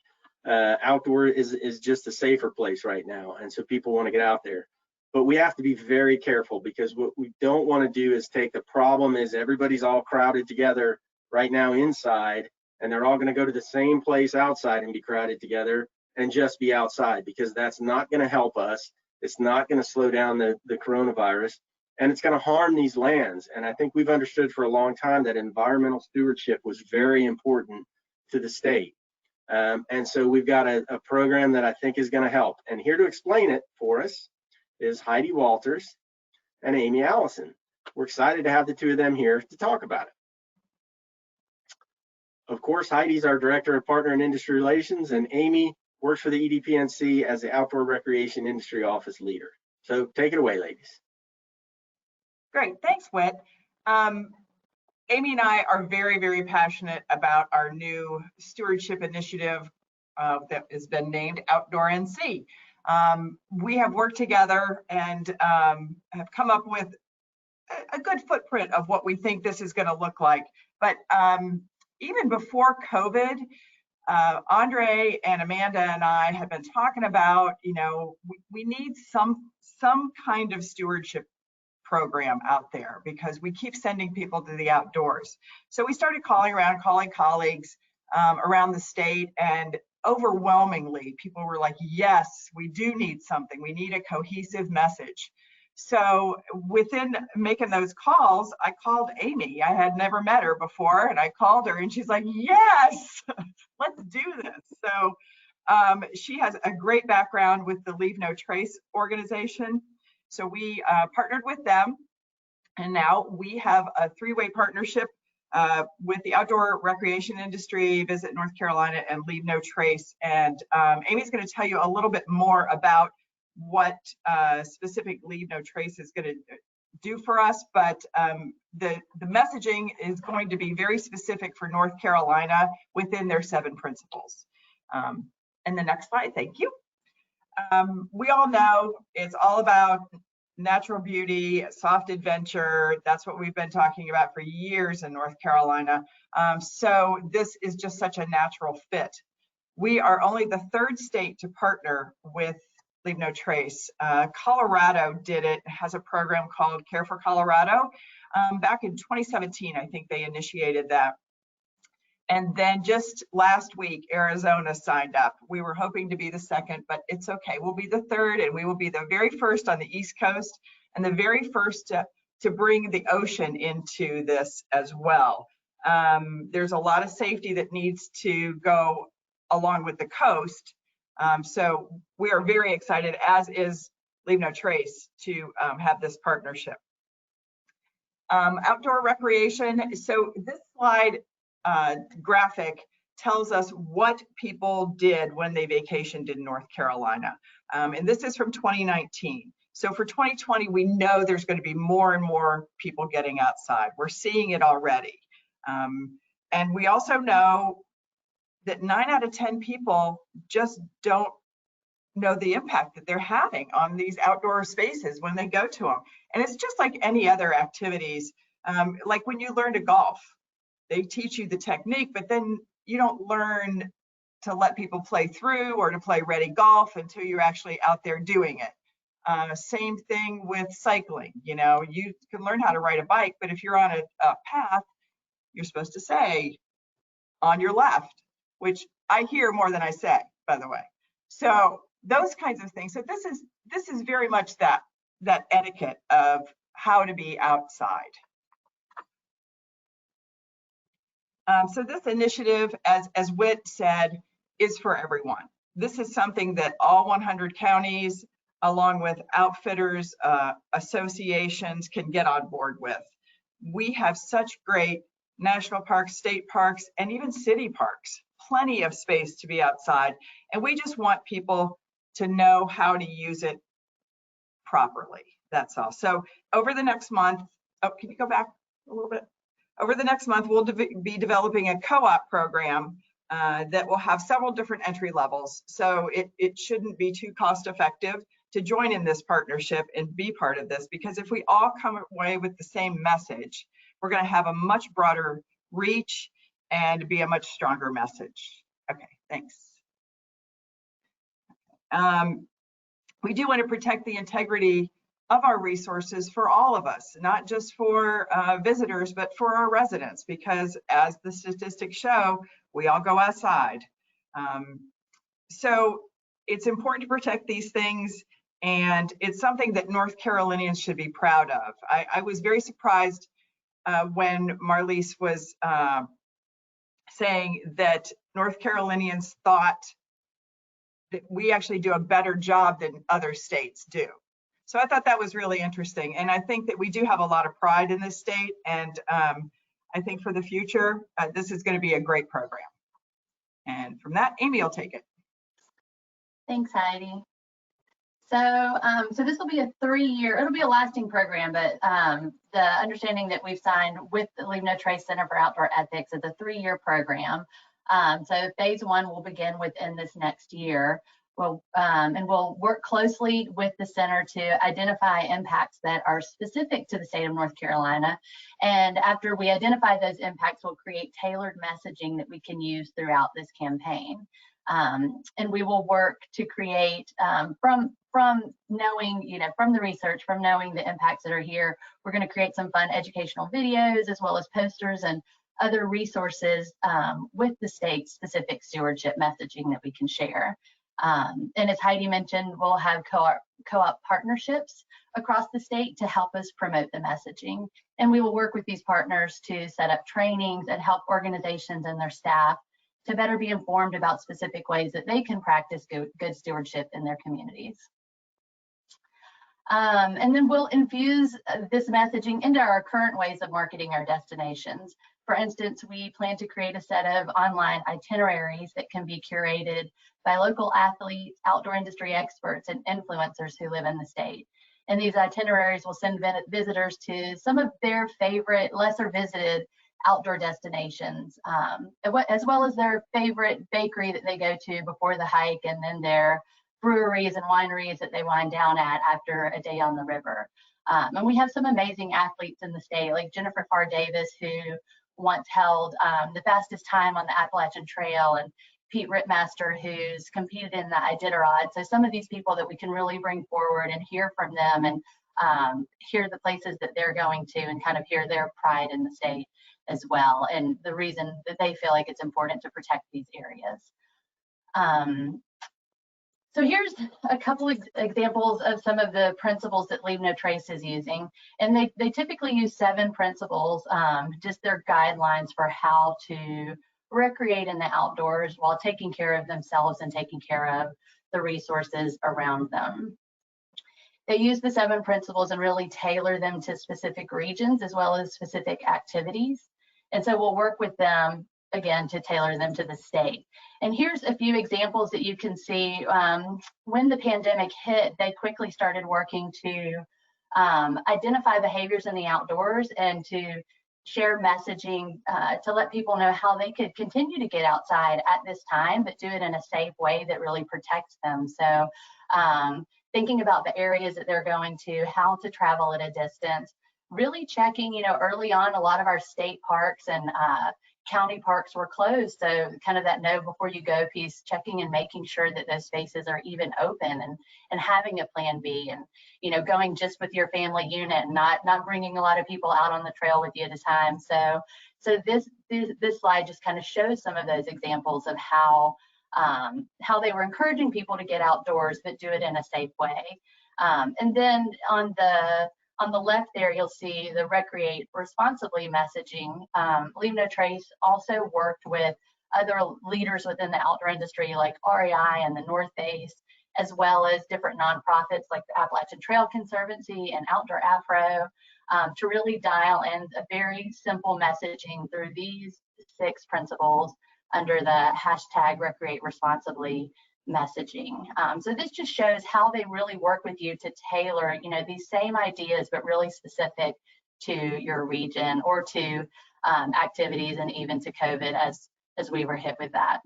Outdoor is just a safer place right now, and so people want to get out there. But we have to be very careful, because what we don't want to do is take the problem is everybody's all crowded together right now inside, and they're all going to go to the same place outside and be crowded together and just be outside, because that's not going to help us. It's not going to slow down the coronavirus, and it's going to harm these lands. And I think we've understood for a long time that environmental stewardship was very important to the state. And so we've got a program that I think is going to help. And here to explain it for us is Heidi Walters and Amy Allison. We're excited to have the two of them here to talk about it. Of course, Heidi's our Director of Partner and Industry Relations, and Amy works for the EDPNC as the Outdoor Recreation Industry Office Leader. So take it away, ladies. Great, thanks, Whit. Amy and I are very, very passionate about our new stewardship initiative that has been named Outdoor NC. We have worked together and have come up with a good footprint of what we think this is going to look like. But even before COVID, Andre and Amanda and I have been talking about, you know, we need some kind of stewardship program out there because we keep sending people to the outdoors. So we started calling colleagues around the state, and overwhelmingly people were like, yes, we do need something. We need a cohesive message. So within making those calls, I called Amy. I had never met her before, and I called her and she's like, yes, let's do this. So she has a great background with the Leave No Trace organization. So we partnered with them, and now we have a three-way partnership with the outdoor recreation industry, Visit North Carolina, and Leave No Trace. And Amy's going to tell you a little bit more about what specific Leave No Trace is going to do for us, but the messaging is going to be very specific for North Carolina within their 7 principles. And the next slide, thank you. We all know it's all about natural beauty, soft adventure. That's what we've been talking about for years in North Carolina. So this is just such a natural fit. We are only the 3rd state to partner with Leave No Trace. Colorado did it, has a program called Care for Colorado. Back in 2017, I think they initiated that. And then just last week, Arizona signed up. We were hoping to be the 2nd, but it's okay. We'll be the 3rd, and we will be the very first on the East Coast and the very first to bring the ocean into this as well. There's a lot of safety that needs to go along with the coast. So we are very excited, as is Leave No Trace, to have this partnership. Outdoor recreation. So this slide graphic tells us what people did when they vacationed in North Carolina. And this is from 2019. So for 2020, we know there's going to be more and more people getting outside. We're seeing it already. And we also know that 9 out of 10 people just don't know the impact that they're having on these outdoor spaces when they go to them. And it's just like any other activities, like when you learn to golf. They teach you the technique, but then you don't learn to let people play through or to play ready golf until you're actually out there doing it. Same thing with cycling. You know, you can learn how to ride a bike, but if you're on a path, you're supposed to say on your left, which I hear more than I say, by the way. So those kinds of things. So this is very much that etiquette of how to be outside. So this initiative, as Whit said, is for everyone. This is something that all 100 counties, along with outfitters, associations, can get on board with. We have such great national parks, state parks, and even city parks, plenty of space to be outside. And we just want people to know how to use it properly. That's all. So over the next month, oh, can you go back a little bit? Over the next month, we'll be developing a co-op program that will have several different entry levels. So it shouldn't be too cost effective to join in this partnership and be part of this, because if we all come away with the same message, we're going to have a much broader reach and be a much stronger message. Okay, thanks. We do want to protect the integrity of our resources for all of us, not just for visitors, but for our residents, because as the statistics show, we all go outside. So it's important to protect these things, and it's something that North Carolinians should be proud of. I was very surprised when Marlise was saying that North Carolinians thought that we actually do a better job than other states do. So I thought that was really interesting. And I think that we do have a lot of pride in this state. And I think for the future, this is going to be a great program. And from that, Amy will take it. Thanks, Heidi. So this will be a 3-year, it'll be a lasting program, but the understanding that we've signed with the Leave No Trace Center for Outdoor Ethics is a 3-year program. So phase 1 will begin within this next year. And we'll work closely with the center to identify impacts that are specific to the state of North Carolina. And after we identify those impacts, we'll create tailored messaging that we can use throughout this campaign. And we will work to create from knowing, from the research, from knowing the impacts that are here, we're going to create some fun educational videos as well as posters and other resources with the state specific stewardship messaging that we can share. And as Heidi mentioned, we'll have co-op partnerships across the state to help us promote the messaging. And we will work with these partners to set up trainings and help organizations and their staff to better be informed about specific ways that they can practice good stewardship in their communities. And then we'll infuse this messaging into our current ways of marketing our destinations. For instance, we plan to create a set of online itineraries that can be curated by local athletes, outdoor industry experts, and influencers who live in the state. And these itineraries will send visitors to some of their favorite, lesser visited outdoor destinations, as well as their favorite bakery that they go to before the hike, and then their breweries and wineries that they wind down at after a day on the river. And we have some amazing athletes in the state, like Jennifer Farr Davis, who once held the fastest time on the Appalachian Trail, and Pete Rittmaster, who's competed in the Iditarod. So some of these people that we can really bring forward and hear from them, and hear the places that they're going to, and kind of hear their pride in the state as well, and the reason that they feel like it's important to protect these areas. So here's a couple examples of some of the principles that Leave No Trace is using. And they typically use 7 principles, just their guidelines for how to recreate in the outdoors while taking care of themselves and taking care of the resources around them. They use the 7 principles and really tailor them to specific regions as well as specific activities. And so we'll work with them, again, to tailor them to the state. And here's a few examples that you can see. When the pandemic hit, they quickly started working to identify behaviors in the outdoors and to share messaging to let people know how they could continue to get outside at this time, but do it in a safe way that really protects them. So thinking about the areas that they're going to, how to travel at a distance, really checking, early on, a lot of our state parks and county parks were closed. So kind of that know before you go piece, checking and making sure that those spaces are even open, and having a plan B, and, going just with your family unit, and not bringing a lot of people out on the trail with you at a time. So this slide just kind of shows some of those examples of how they were encouraging people to get outdoors, but do it in a safe way. And then on the left there, you'll see the recreate responsibly messaging. Leave No Trace also worked with other leaders within the outdoor industry like REI and the North Face, as well as different nonprofits like the Appalachian Trail Conservancy and Outdoor Afro, to really dial in a very simple messaging through these 6 principles under the hashtag recreate responsibly messaging. So this just shows how they really work with you to tailor, these same ideas, but really specific to your region or to activities, and even to COVID as we were hit with that.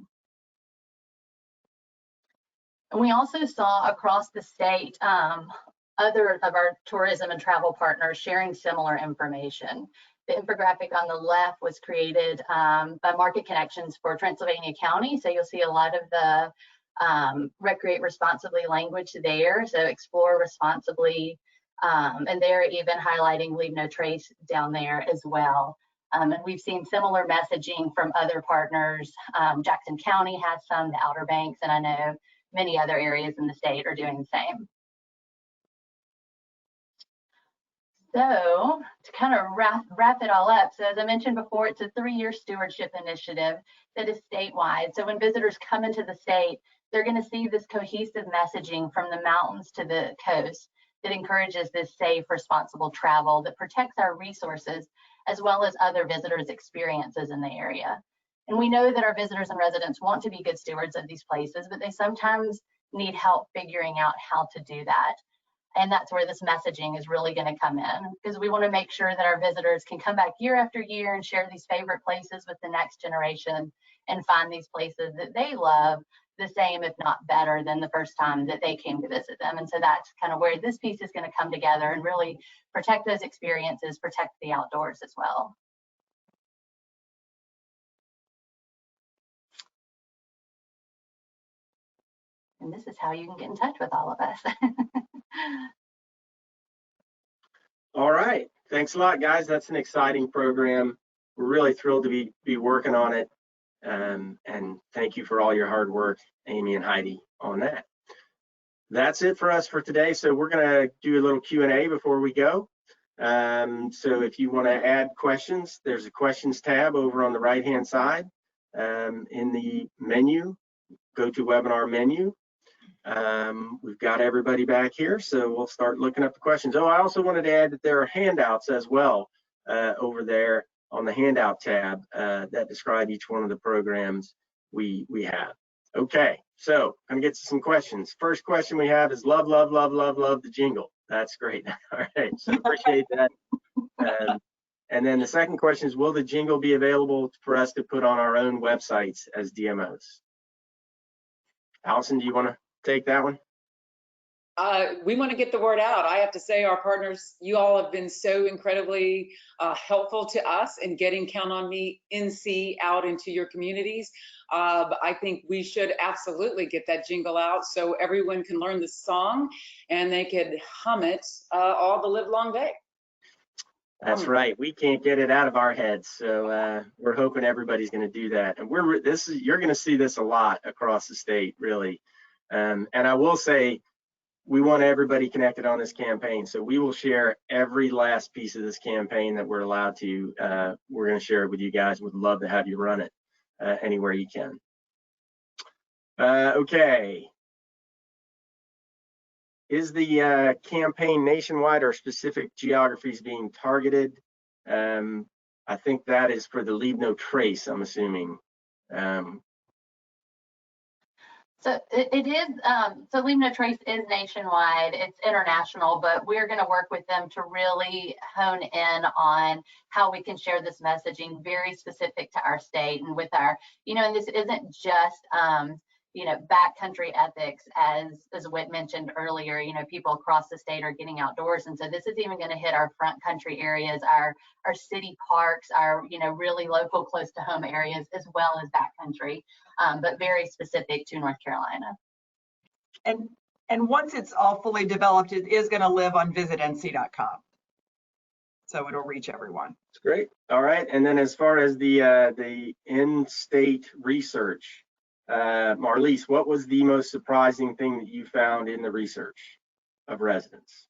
And we also saw across the state other of our tourism and travel partners sharing similar information. The infographic on the left was created by Market Connections for Transylvania County. So you'll see a lot of the recreate responsibly language there. So explore responsibly, and they're even highlighting Leave No Trace down there as well. And we've seen similar messaging from other partners. Jackson County has some, the Outer Banks, and I know many other areas in the state are doing the same. So to kind of wrap it all up, so as I mentioned before, it's a 3-year stewardship initiative that is statewide. So when visitors come into the state, they're going to see this cohesive messaging from the mountains to the coast that encourages this safe, responsible travel that protects our resources as well as other visitors' experiences in the area. And we know that our visitors and residents want to be good stewards of these places, but they sometimes need help figuring out how to do that. And that's where this messaging is really going to come in, because we want to make sure that our visitors can come back year after year and share these favorite places with the next generation and find these places that they love the same, if not better, than the first time that they came to visit them. And so that's kind of where this piece is going to come together and really protect those experiences, protect the outdoors as well. And this is how you can get in touch with all of us. All right. Thanks a lot, guys. That's an exciting program. We're really thrilled to be working on it. And thank you for all your hard work, Amy and Heidi, on that. That's it for us for today. So we're going to do a little Q&A before we go. So if you want to add questions, there's a questions tab over on the right-hand side in the menu. Go to webinar menu. We've got everybody back here, so we'll start looking up the questions. Oh, I also wanted to add that there are handouts as well over there on the handout tab that describe each one of the programs we have. Okay, so I'm gonna get to some questions. First question we have is love the jingle. That's great. All right, so appreciate that. And then the second question is, will the jingle be available for us to put on our own websites as DMOs? Allison, do you want to take that one? We want to get the word out. I have to say, our partners, you all have been so incredibly helpful to us in getting Count on Me NC out into your communities. I think we should absolutely get that jingle out so everyone can learn the song and they could hum it all the live long day. That's right. We can't get it out of our heads, so we're hoping everybody's going to do that. And you're going to see this a lot across the state, really. And I will say, we want everybody connected on this campaign, so we will share every last piece of this campaign that we're allowed to. We're going to share it with you guys. Would love to have you run it anywhere you can. Okay. Is the campaign nationwide or specific geographies being targeted? I think that is for the Leave No Trace, I'm assuming. So it is, so Leave No Trace is nationwide, it's international, but we're going to work with them to really hone in on how we can share this messaging very specific to our state and with our, and this isn't just, backcountry ethics, as Whit mentioned earlier, people across the state are getting outdoors. And so this is even going to hit our front country areas, our city parks, our, really local, close to home areas, as well as backcountry, but very specific to North Carolina. And once it's all fully developed, it is going to live on VisitNC.com. So it'll reach everyone. That's great. All right. And then as far as the in-state research, Marlise, what was the most surprising thing that you found in the research of residents?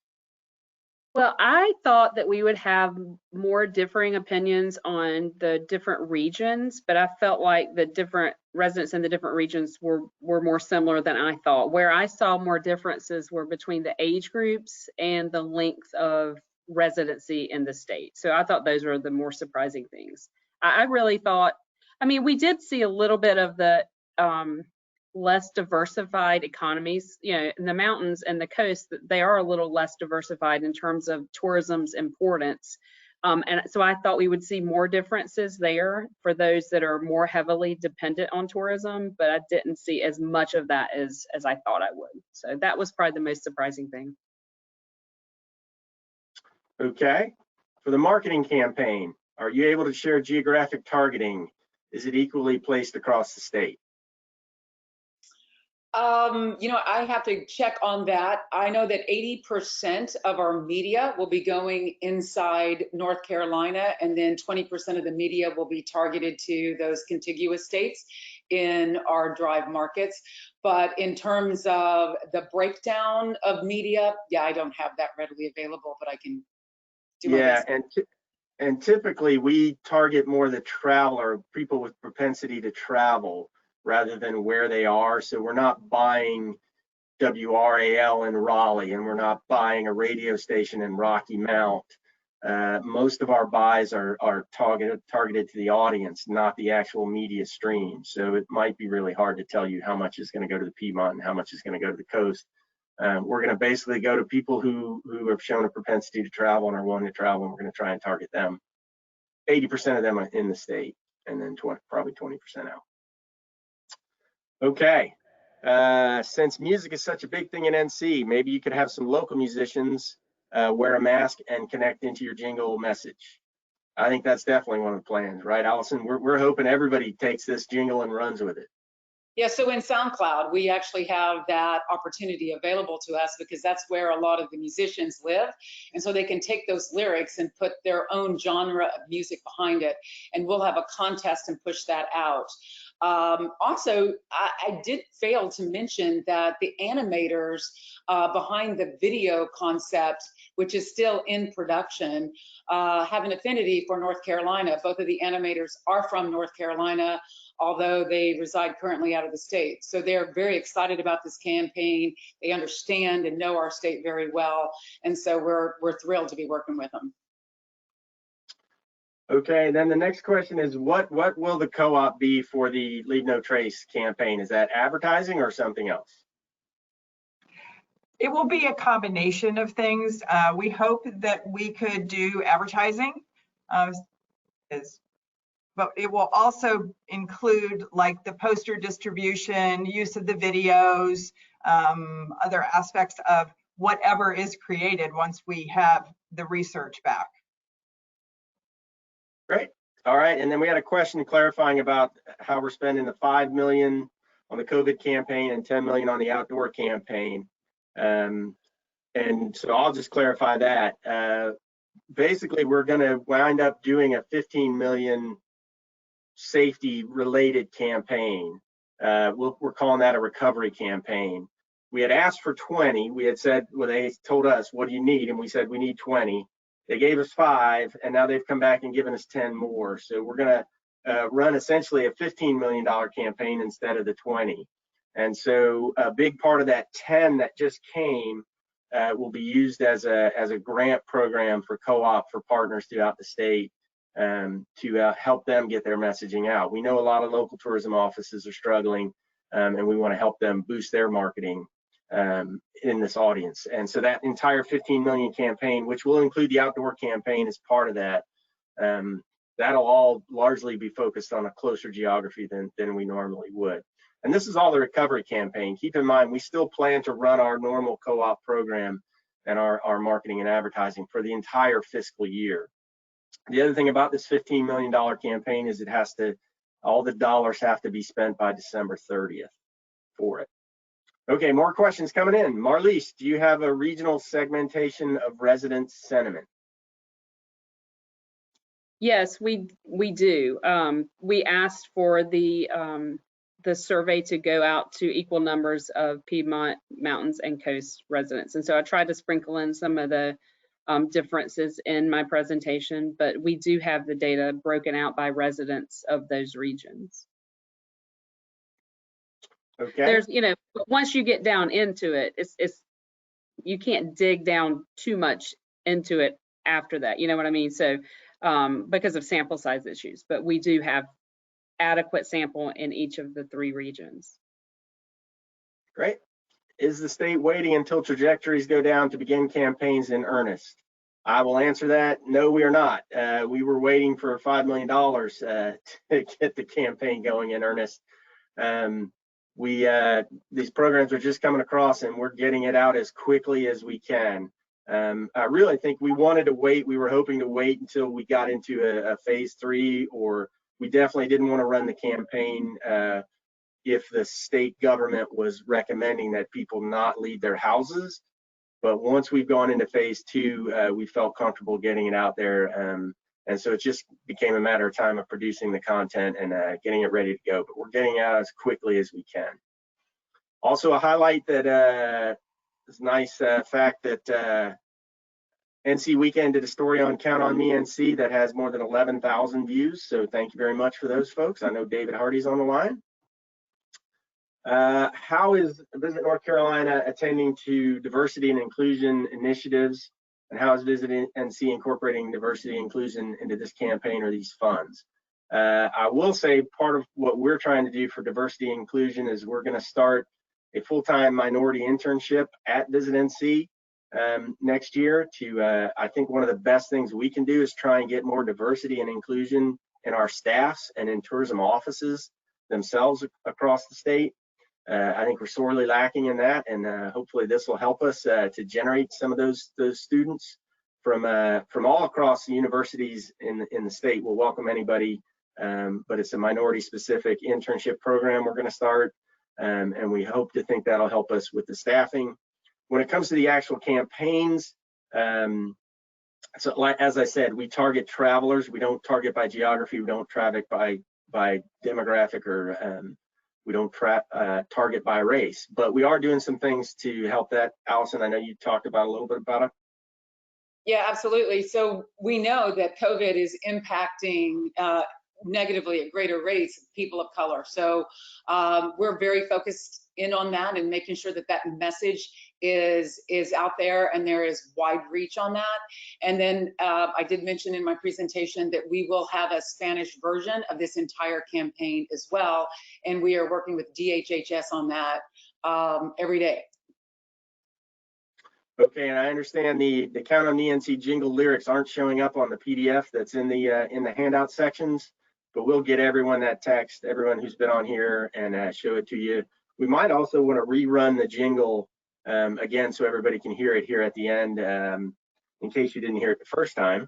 Well, I thought that we would have more differing opinions on the different regions, but I felt like the different residents in the different regions were more similar than I thought. Where I saw more differences were between the age groups and the length of residency in the state. So I thought those were the more surprising things. I really thought, we did see a little bit of the less diversified economies, in the mountains and the coast, they are a little less diversified in terms of tourism's importance. And so I thought we would see more differences there for those that are more heavily dependent on tourism, but I didn't see as much of that as I thought I would. So that was probably the most surprising thing. Okay. For the marketing campaign, are you able to share geographic targeting? Is it equally placed across the state? I have to check on that. I know that 80% of our media will be going inside North Carolina, and then 20% of the media will be targeted to those contiguous states in our drive markets. But in terms of the breakdown of media, yeah, I don't have that readily available, but I can do our Yeah, best. and typically we target more the traveler, people with propensity to travel, rather than where they are. So we're not buying WRAL in Raleigh, and we're not buying a radio station in Rocky Mount. Most of our buys are targeted to the audience, not the actual media stream. So it might be really hard to tell you how much is going to go to the Piedmont and how much is going to go to the coast. We're going to basically go to people who have shown a propensity to travel and are willing to travel, and we're going to try and target them. 80% of them are in the state, and then probably 20% out. Okay. Since music is such a big thing in NC, maybe you could have some local musicians wear a mask and connect into your jingle message. I think that's definitely one of the plans, right, Allison? We're hoping everybody takes this jingle and runs with it. Yeah, so in SoundCloud, we actually have that opportunity available to us because that's where a lot of the musicians live. And so they can take those lyrics and put their own genre of music behind it. And we'll have a contest and push that out. Also, I did fail to mention that the animators behind the video concept, which is still in production, have an affinity for North Carolina. Both of the animators are from North Carolina, although they reside currently out of the state. So they're very excited about this campaign. They understand and know our state very well. And so we're thrilled to be working with them. Okay, then the next question is, what will the co-op be for the Leave No Trace campaign? Is that advertising or something else? It will be a combination of things. We hope that we could do advertising, but it will also include like the poster distribution, use of the videos, other aspects of whatever is created once we have the research back. Great. All right, and then we had a question clarifying about how we're spending the $5 million on the COVID campaign and $10 million on the outdoor campaign. And so I'll just clarify that. Basically, we're going to wind up doing a $15 million safety related campaign. We're calling that a recovery campaign. We had asked for 20. We had said, well, they told us, what do you need? And we said, we need 20. They gave us 5, and now they've come back and given us 10 more. So we're going to run essentially a $15 million campaign instead of the 20. And so a big part of that 10 that just came will be used as a grant program for co-op for partners throughout the state to help them get their messaging out. We know a lot of local tourism offices are struggling, and we want to help them boost their marketing in this audience. And so that entire 15 million campaign, which will include the outdoor campaign as part of that, that'll all largely be focused on a closer geography than we normally would. And this is all the recovery campaign. Keep in mind, we still plan to run our normal co-op program and our marketing and advertising for the entire fiscal year. The other thing about this $15 million campaign is all the dollars have to be spent by December 30th for it. Okay, more questions coming in. Marlise, do you have a regional segmentation of resident sentiment? Yes, we do. We asked for the survey to go out to equal numbers of Piedmont, Mountains, and Coast residents. And so I tried to sprinkle in some of the differences in my presentation, but we do have the data broken out by residents of those regions. Okay. There's, once you get down into it, it's you can't dig down too much into it after that. You know what I mean? So because of sample size issues, but we do have adequate sample in each of the 3 regions. Great. Is the state waiting until trajectories go down to begin campaigns in earnest? I will answer that. No, we are not. We were waiting for $5 million to get the campaign going in earnest. These programs are just coming across, and we're getting it out as quickly as we can. I really think we wanted to wait. We were hoping to wait until we got into a phase 3, or we definitely didn't want to run the campaign if the state government was recommending that people not leave their houses. But once we've gone into phase 2, we felt comfortable getting it out there. And so it just became a matter of time of producing the content and getting it ready to go. But we're getting out as quickly as we can. Also, a highlight that is a nice fact that NC Weekend did a story on Count on Me NC that has more than 11,000 views. So thank you very much for those folks. I know David Hardy's on the line. How is Visit North Carolina attending to diversity and inclusion initiatives? And how is VisitNC incorporating diversity and inclusion into this campaign or these funds? I will say part of what we're trying to do for diversity and inclusion is we're going to start a full-time minority internship at VisitNC next year. I think one of the best things we can do is try and get more diversity and inclusion in our staffs and in tourism offices themselves across the state. I think we're sorely lacking in that, and hopefully this will help us to generate some of those students from all across the universities in the state. We'll welcome anybody, but it's a minority-specific internship program we're going to start, and we hope to think that'll help us with the staffing. When it comes to the actual campaigns, so like, as I said, we target travelers. We don't target by geography. We don't target by demographic, or we don't target by race. But we are doing some things to help that. Allison, I know you talked about a little bit about it. Yeah, absolutely. So we know that COVID is impacting negatively at greater rates of people of color. So we're very focused in on that and making sure that that message is out there and there is wide reach on that. And then I did mention in my presentation that we will have a Spanish version of this entire campaign as well. And we are working with DHHS on that every day. Okay, and I understand the Count on Me NC jingle lyrics aren't showing up on the PDF that's in the handout sections, but we'll get everyone that text, everyone who's been on here, and show it to you. We might also want to rerun the jingle again so everybody can hear it here at the end, in case you didn't hear it the first time.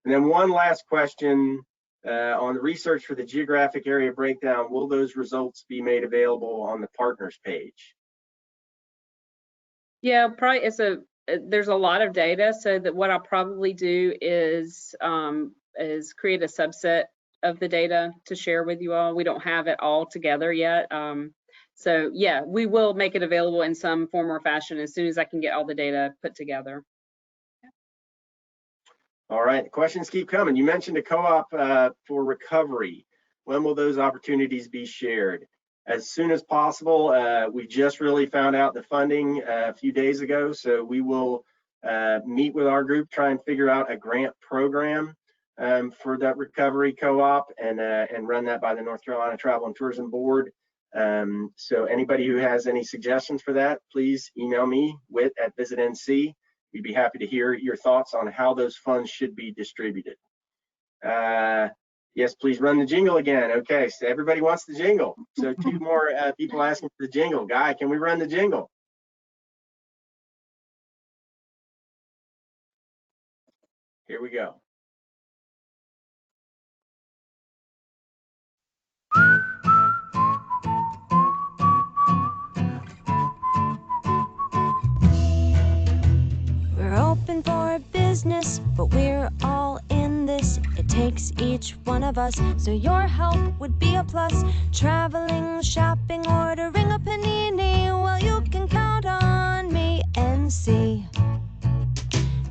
And then one last question on the research for the geographic area breakdown. Will those results be made available on the partners page? Yeah, probably there's a lot of data, so that what I'll probably do is create a subset of the data to share with you all. We don't have it all together yet. So yeah, we will make it available in some form or fashion as soon as I can get all the data put together. All right, the questions keep coming. You mentioned a co-op for recovery. When will those opportunities be shared? As soon as possible. We just really found out the funding a few days ago, so we will meet with our group, try and figure out a grant program for that recovery co-op, and run that by the North Carolina Travel and Tourism Board. So anybody who has any suggestions for that, please email me, wit@VisitNC. We'd be happy to hear your thoughts on how those funds should be distributed. Yes, please run the jingle again. Okay, so everybody wants the jingle. So 2 more people asking for the jingle. Guy, can we run the jingle? Here we go. We're open for business, but we're all in this. It takes each one of us, so your help would be a plus. Traveling, shopping, ordering a panini, well, you can count on me, NC.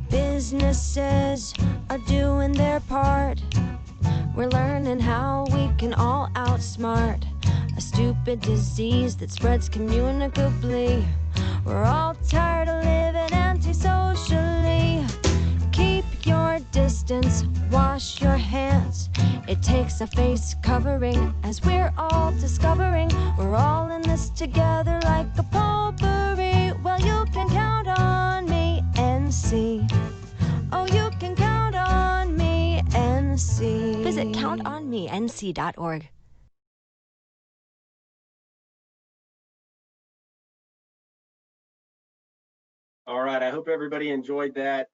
Businesses are doing their part. We're learning how we can all outsmart a stupid disease that spreads communicably. We're all tired of living antisocially. Keep your distance, wash your hands. It takes a face covering, as we're all discovering. We're all in this together like a potpourri. Well, you can count on me, NC. Oh, you can count on me, NC. Visit countonmenc.org. All right, I hope everybody enjoyed that.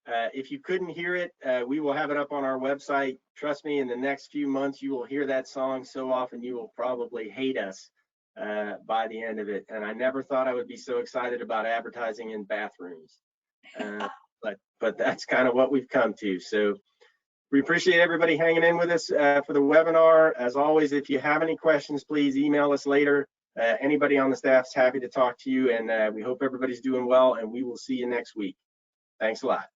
If you couldn't hear it, we will have it up on our website. Trust me, in the next few months, you will hear that song so often you will probably hate us by the end of it. And I never thought I would be so excited about advertising in bathrooms. But that's kind of what we've come to. So we appreciate everybody hanging in with us for the webinar. As always, if you have any questions, please email us later. Anybody on the staff is happy to talk to you, and we hope everybody's doing well, and we will see you next week. Thanks a lot.